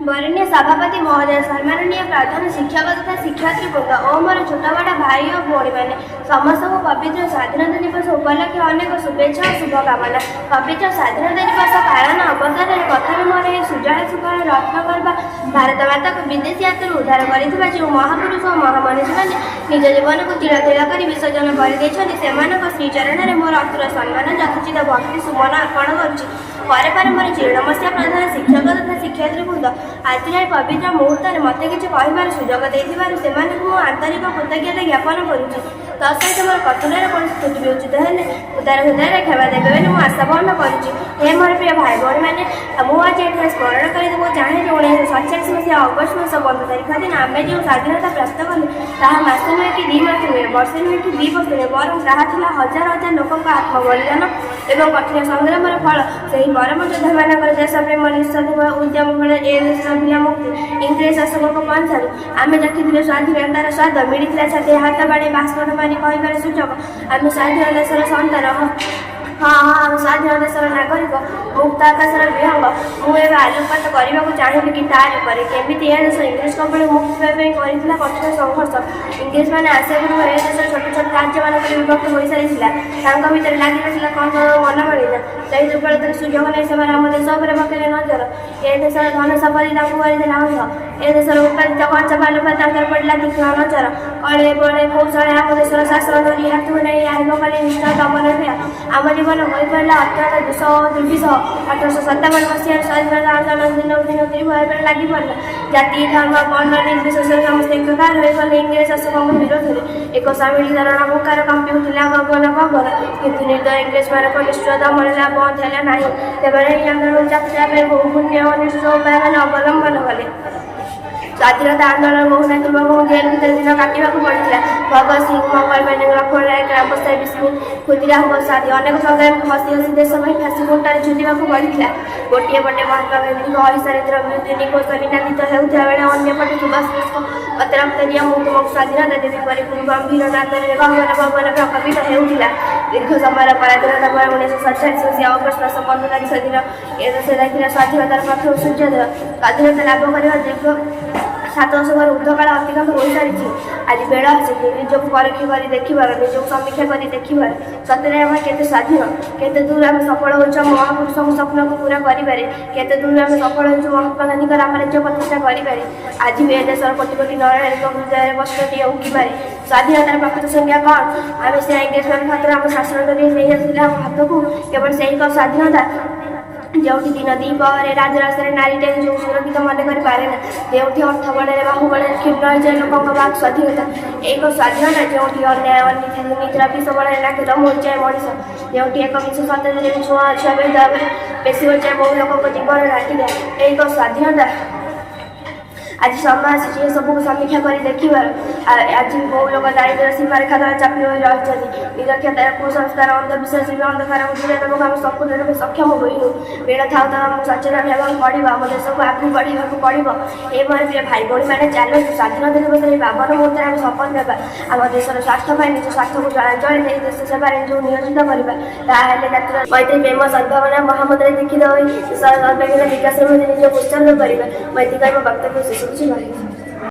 वरणीय सभापति महोदय, सम्माननीय प्रधान शिक्षक तथा शिक्षयित्री वृंद और मोर छोट बड़ भाई और भौणी मैंने समस्त को पवित्र स्वाधीनता दिवस उपलक्षे अनेक शुभेच्छा और शुभकामना। पवित्र स्वाधीनता दिवस पालन अवसर में प्रथम मोर सुजल सुफल रत्न करवा भारत माता को विदेशी हाथ उद्धार कर जो महापुरुष और महामनीषी मैंने निज जीवन को तिल तिल कर विसर्जन कर श्रीचरण में मोर अतुर सम्मान यथोचित भक्ति सुमन अर्पण कर मोर चिरमस्या प्रधान शिक्षक तथा शिक्षयित्री वृंद आज पवित्र मुहूर्त में मत कि कहबार सुजोग देने आंतरिक कृतज्ञता ज्ञापन करुच्ची। तसहित मोर कथन कौन त्रुटि विउचित है उदार हृदय क्षमा देवे बोली मुझे आशा बहन करुच्ची। हे मोर प्रिय भाई भौणी मैंने मुझे ये स्मरण कर चाहे 1947 मसीहा अगस्ट मास 15 तारिख दिन आम जो स्वाधीनता प्राप्त कलु ताहा मास नुहे कि 2 मास नुहे वर्ष नुहे कि 2 वर्ष नुहे बर ताहा हजार हजार लोकों आत्म बलिदान और कठिन संग्राम फल से परम योद्धा मान देश प्रेम निस्वार्थ उद्यम फल ए देश मिला मुक्ति इंग्रेज शासकों पंचारू आम देखी स्वाधीनतार स्वाद मिलता छाती हाथ बाड़ी पासपोर्ट मानी कहबार सुजोग आम स्वाधीन देशर सन्तान हाँ स्वाधीन देशर नागरिक मुक्त आकाशर विहंग मुझे आलोकपात करने को चाहिए कि तार केमी यह देश इंग्रेज कंपनी मुक्ति करता कठिन संघर्ष इंग्रेज मैंने आशा पूर्व ए देश छोट छोट राज्य मानक विभक्त हो सारी भितर लगी कौन मन मिलना से दुर्बलतार सुजोग नहीं से आम देश उपर पकड़े नजर ए देशर धन संपत्ति करदेला अंश ए देशर उत्पादित खर्च बालुपा पड़ा तीक्ष्ण नजर कड़े बड़े कौशल आम देशर शासन धरी हाथ नहीं आरंभ कले निष्ठा दमन आम जीवन हो पड़ा अत्यंत दुर्विषह 1857 मसीह स्वाधीनता आंदोलन दिन दिन तीव्र लगी पड़ा जाति धर्म वर्ण निर्विशेष समस्त एकाकार होगले इंग्रेज शासकों विरोध में एक सम्मिलित रणमुकार कंपी उठा गगन गगन किंतु निर्दय इंग्रेज मानक निष्ठुर दमन बंद है ना तेरे आंदोलन जात्रा बहु पुण्य अनिष्ट उपाय अवलंबन कले स्वाधीनता आंदोलन बहुना युवक जेल भर दिन काटा पड़ा भगत सिंह मंगल पांडे लक्ष्मण राय ग्राम प्रसाद विष्णु खुदीराम प्रसाद अनेक संग्राम हसी हसी देश में फांसी खुंटार झुलिया पड़ा गोटे पटे महात्मा गांधी हरिशरेन्द्र विद्युनी घोष निनादित होता बेले अंपटे सुभाष बोस अतिरक्त दिया मुझे तुमको स्वाधीनता देवी परिपूर्ण गंभीर नादर भगवान भगवान प्रकपित होता दीर्घ समय पराधीनता पर 1947 मसीहा अगस्ट मास 15 तारिख दिन ए देश देखिला स्वाधीनतार प्रथम सूर्योदय स्वाधीनता लाभ कर दीर्घ 7 वर्ष पर ऊर्ध्वकाल अतिक्रम हो सारी आज बेड़ आसी निजक परीक्षा कर देखार निजक समीक्षा कर देखार सतरे आम के स्वाधीन केते दूर आम सफल हो महापुरुषों स्वप्न को पूरा करें दूर आम सफल हो महात्मा गांधी रामराज्य प्रतिष्ठा करें आज भी ए देशर कोटि कोटि नारायण हृदय कष्ट उठी पारे स्वाधीनतार प्रकृत संज्ञा कौन आम से इंग्रेज मान हाथ आम शासन नहीं आसला हाथ को केवल से स्वाधीनता जो दिन दीपर राजरास्तार नारीटे जो सुरक्षित मन करें जो अर्थ बड़े बाहुबल क्षीण जाए लोक बाक स्वाधीनता एक स्वाधीनता जो अन्याय नीतिर विष बड़े नाकेदम हो जाए मनीष जो एक विश्व शताब्दी छुआ छुआ भेदभाव बेसी हो जाए बहु लोक जीवन राखी जाए एक स्वाधीनता आज समाज ये सब समीक्षा कर देखार आज बहु लोग दारिद्र सीमारेखा द्वारा चापी रही निरक्षरता कुसंस्कार अंधविश्वास अंधकार दूर आम संपूर्ण रूप सक्षम होइनु बेड़ था सचेतन होगा पड़ा आम देश को आगे बढ़ावा पड़ो ये प्रिय भाई भौणी मैंने चलो स्वाधीनता दिवस बावन मुहूर्त आम शपथ नेबा आम देशर स्वार्थ निज स्वार्थ को जलांजलि देश सेवा जो नियोजित करवा जातिर मैत्री प्रेम सद्भावना महामंत्र दीक्षित हो विकास निज उत्सर्ग करवा मैत्री वक्तव्य शेष